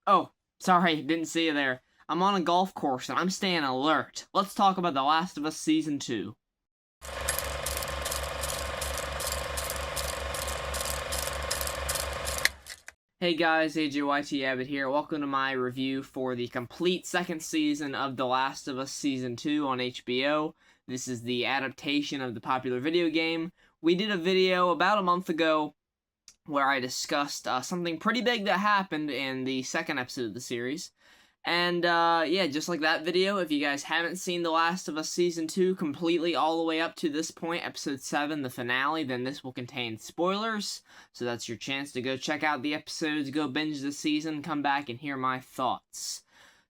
Oh, sorry, didn't see you there. I'm on a golf course and I'm staying alert. Let's talk about The Last of Us Season 2. Hey guys, AJYT Abbott here. Welcome to my review for the complete second season of The Last of Us Season 2 on HBO. This is the adaptation of the popular video game. We did a video about a month ago where I discussed something pretty big that happened in the second episode of the series. And, yeah, just like that video, if you guys haven't seen The Last of Us Season 2 completely all the way up to this point, Episode 7, the finale, then this will contain spoilers. So that's your chance to go check out the episodes, go binge the season, come back and hear my thoughts.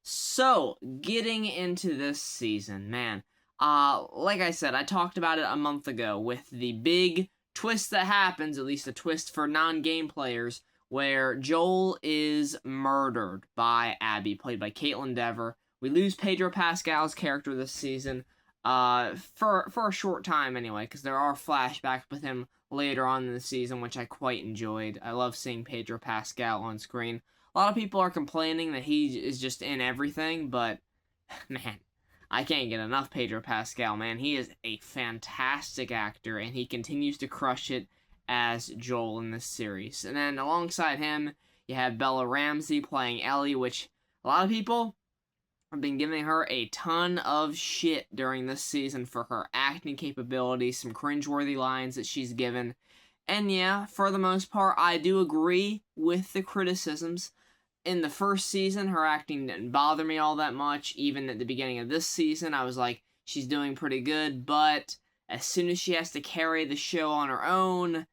So, getting into this season, man, like I said, I talked about it a month ago with the big twist that happens, at least a twist for non-game players, where Joel is murdered by Abby, played by Kaitlyn Dever. We lose Pedro Pascal's character this season, for a short time anyway, because there are flashbacks with him later on in the season, which I quite enjoyed. I love seeing Pedro Pascal on screen. A lot of people are complaining that he is just in everything, but, man, I can't get enough Pedro Pascal, man. He is a fantastic actor, and he continues to crush it as Joel in this series. And then alongside him, you have Bella Ramsey playing Ellie, which a lot of people have been giving her a ton of shit during this season for her acting capabilities, some cringeworthy lines that she's given. And yeah, for the most part, I do agree with the criticisms. In the first season, her acting didn't bother me all that much. Even at the beginning of this season, I was like, she's doing pretty good, but as soon as she has to carry the show on her own,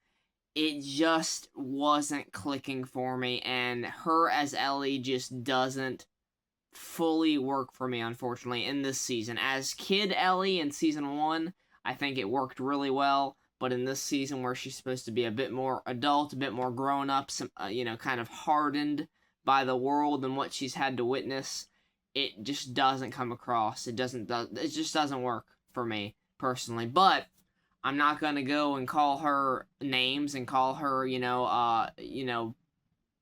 it just wasn't clicking for me, and her as Ellie just doesn't fully work for me, unfortunately, in this season. As Kid Ellie in Season 1, I think it worked really well, but in this season where she's supposed to be a bit more adult, a bit more grown up, some, kind of hardened by the world and what she's had to witness, it just doesn't come across. It just doesn't work for me, personally. But I'm not gonna go and call her names and call her,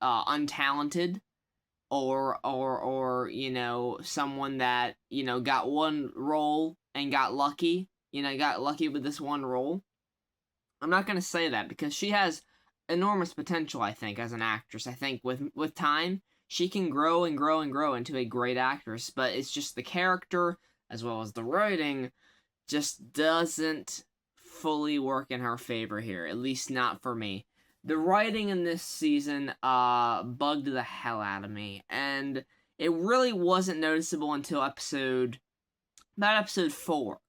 untalented or someone that got one role and got lucky. Got lucky with this one role. I'm not gonna say that because she has enormous potential. I think as an actress, I think with time she can grow and grow and grow into a great actress. But it's just the character as well as the writing just doesn't fully work in her favor here, at least not for me. The writing in this season bugged the hell out of me, and it really wasn't noticeable until episode 4,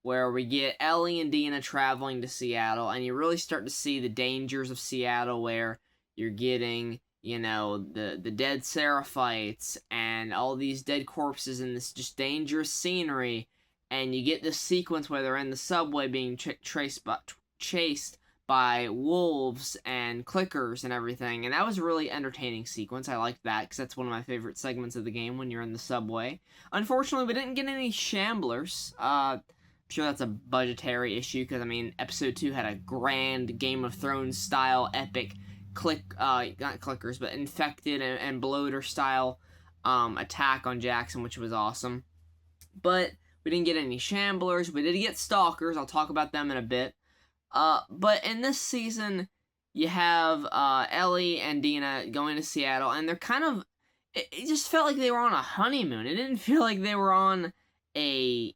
where we get Ellie and Dina traveling to Seattle, and you really start to see the dangers of Seattle, where you're getting, the dead Seraphites and all these dead corpses and this just dangerous scenery. And you get this sequence where they're in the subway being chased by wolves and clickers and everything. And that was a really entertaining sequence. I liked that because that's one of my favorite segments of the game when you're in the subway. Unfortunately, we didn't get any shamblers. I'm sure that's a budgetary issue because, Episode 2 had a grand Game of Thrones style epic not clickers, but infected and bloater style attack on Jackson, which was awesome. But we didn't get any shamblers. We did get stalkers. I'll talk about them in a bit. But in this season, you have Ellie and Dina going to Seattle, and they're kind of... It just felt like they were on a honeymoon. It didn't feel like they were on a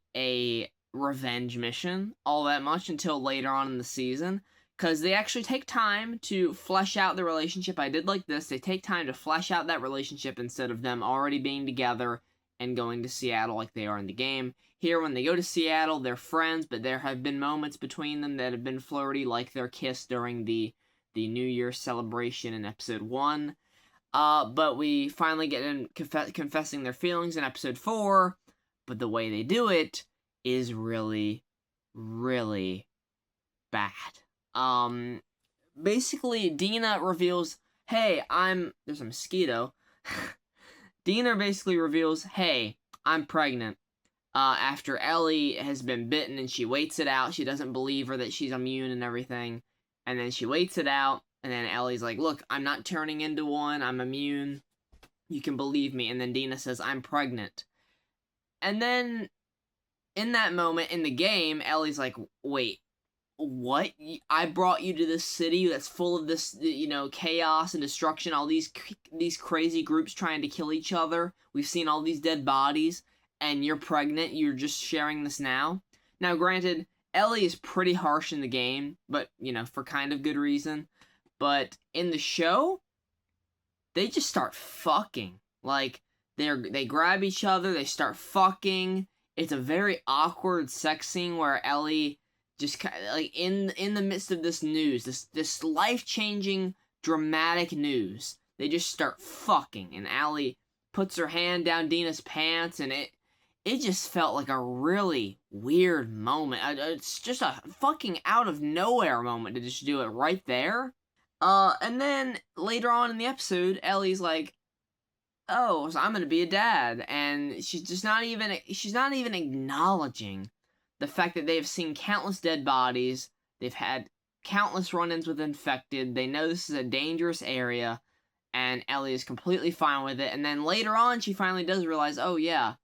revenge mission all that much until later on in the season, because they actually take time to flesh out the relationship. I did like this. They take time to flesh out that relationship instead of them already being together and going to Seattle like they are in the game. Here, when they go to Seattle, they're friends, but there have been moments between them that have been flirty, like their kiss during the New Year's celebration in Episode 1. But we finally get in confessing their feelings in Episode 4, but the way they do it is really, really bad. Basically, Dina reveals, hey, there's a mosquito. Dina basically reveals, hey, I'm pregnant. After Ellie has been bitten and she waits it out. She doesn't believe her that she's immune and everything. And then she waits it out. And then Ellie's like, look, I'm not turning into one. I'm immune. You can believe me. And then Dina says, I'm pregnant. And then in that moment in the game, Ellie's like, wait, what? I brought you to this city that's full of this, chaos and destruction, all these crazy groups trying to kill each other. We've seen all these dead bodies, and you're pregnant. You're just sharing this now. Now, granted, Ellie is pretty harsh in the game, but, for kind of good reason. But in the show, they just start fucking. Like, they grab each other, they start fucking. It's a very awkward sex scene where Ellie just kind of, like, in the midst of this news, this life-changing, dramatic news, they just start fucking, and Ellie puts her hand down Dina's pants, and it just felt like a really weird moment. It's just a fucking out of nowhere moment to just do it right there. And then later on in the episode, Ellie's like, oh, so I'm gonna be a dad, and she's not even acknowledging the fact that they've seen countless dead bodies, they've had countless run-ins with infected, they know this is a dangerous area, and Ellie is completely fine with it, and then later on she finally does realize, oh yeah,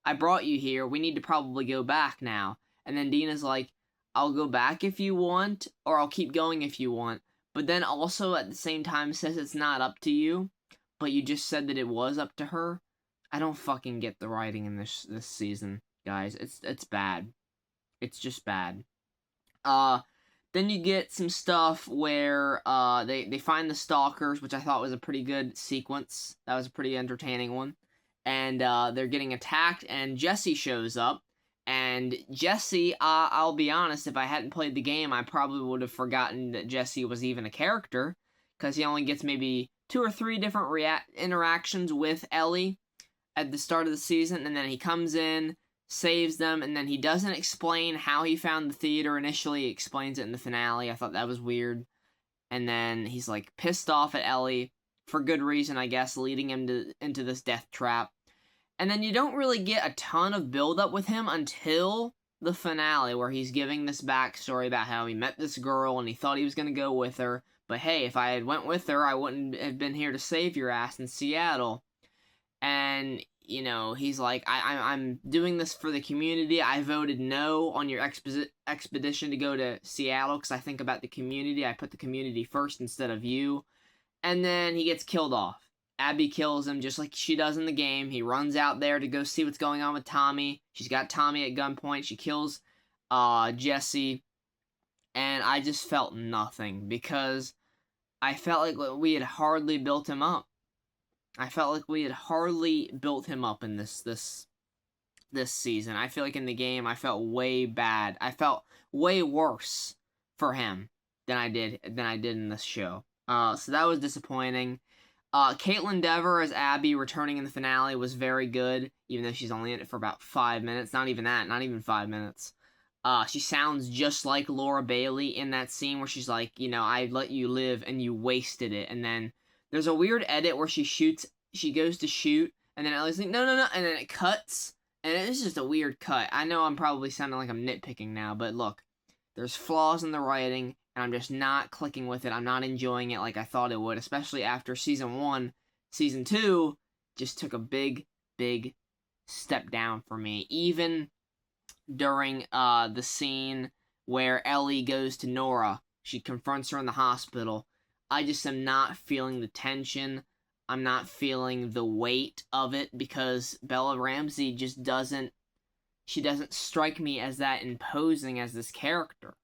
I brought you here, we need to probably go back now. And then Dina's like, I'll go back if you want, or I'll keep going if you want, but then also at the same time says it's not up to you, but you just said that it was up to her. I don't fucking get the writing in this season, guys. It's bad. It's just bad. Then you get some stuff where they find the stalkers, which I thought was a pretty good sequence. That was a pretty entertaining one. And they're getting attacked, and Jesse shows up. And Jesse, I'll be honest, if I hadn't played the game, I probably would have forgotten that Jesse was even a character, because he only gets maybe 2 or 3 different interactions with Ellie at the start of the season, and then he comes in, saves them, and then he doesn't explain how he found the theater initially. He explains it in the finale. I thought that was weird. And then he's like pissed off at Ellie, for good reason, I guess, leading him into this death trap. And then you don't really get a ton of build-up with him until the finale, where he's giving this backstory about how he met this girl and he thought he was going to go with her. But hey, if I had went with her, I wouldn't have been here to save your ass in Seattle. And, he's like, I'm doing this for the community. I voted no on your expedition to go to Seattle because I think about the community. I put the community first instead of you. And then he gets killed off. Abby kills him just like she does in the game. He runs out there to go see what's going on with Tommy. She's got Tommy at gunpoint. She kills Jesse. And I just felt nothing because I felt like we had hardly built him up. I felt like we had hardly built him up in this season. I feel like in the game I felt way bad. I felt way worse for him than I did in this show. So that was disappointing. Caitlin Dever as Abby returning in the finale was very good, even though she's only in it for about 5 minutes. Not even that, not even 5 minutes. She sounds just like Laura Bailey in that scene where she's like, I let you live and you wasted it. And then there's a weird edit where she goes to shoot, and then Ellie's like, no, and then it cuts, and it's just a weird cut. I know I'm probably sounding like I'm nitpicking now, but look, there's flaws in the writing, and I'm just not clicking with it. I'm not enjoying it like I thought it would, especially after Season 1. Season 2 just took a big step down for me. Even during the scene where Ellie goes to Nora, she confronts her in the hospital. I just am not feeling the tension. I'm not feeling the weight of it because Bella Ramsey just doesn't strike me as that imposing as this character.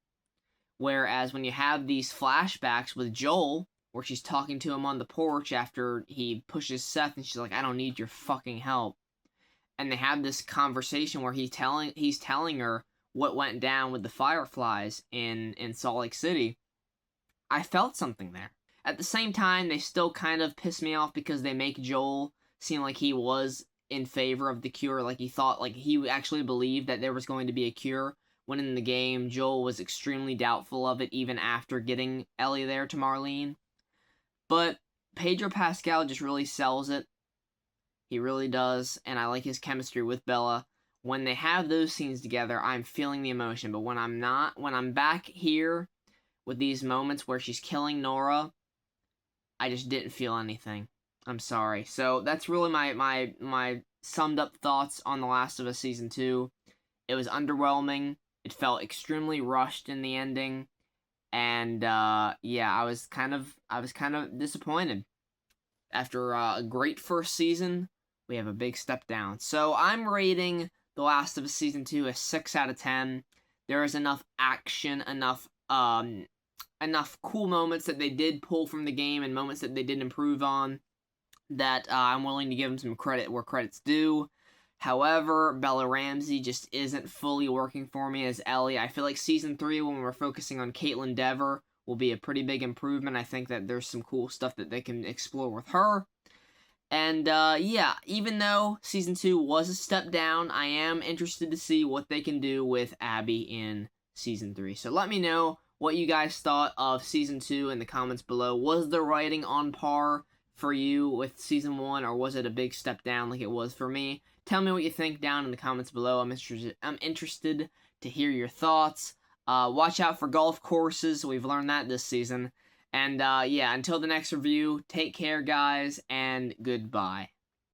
Whereas when you have these flashbacks with Joel, where she's talking to him on the porch after he pushes Seth, and she's like, I don't need your fucking help. And they have this conversation where he's telling her what went down with the Fireflies in Salt Lake City. I felt something there. At the same time, they still kind of piss me off because they make Joel seem like he was in favor of the cure, like he thought, like he actually believed that there was going to be a cure, when in the game, Joel was extremely doubtful of it even after getting Ellie there to Marlene. But Pedro Pascal just really sells it. He really does, and I like his chemistry with Bella. When they have those scenes together, I'm feeling the emotion, but when I'm back here with these moments where she's killing Nora, I just didn't feel anything. I'm sorry. So that's really my summed up thoughts on The Last of Us Season 2. It was underwhelming. It felt extremely rushed in the ending. And yeah, I was kind of disappointed. After a great first season, we have a big step down. So I'm rating The Last of Us Season 2 a 6 out of 10. There is enough action, enough cool moments that they did pull from the game and moments that they did improve on that I'm willing to give them some credit where credit's due. However, Bella Ramsey just isn't fully working for me as Ellie. I feel like Season 3, when we're focusing on Caitlin Dever, will be a pretty big improvement. I think that there's some cool stuff that they can explore with her. And yeah, even though Season 2 was a step down, I am interested to see what they can do with Abby in Season 3. So let me know what you guys thought of Season 2 in the comments below. Was the writing on par for you with Season 1, or was it a big step down like it was for me? Tell me what you think down in the comments below. I'm interested to hear your thoughts. Watch out for golf courses. We've learned that this season. And yeah, until the next review, take care, guys, and goodbye.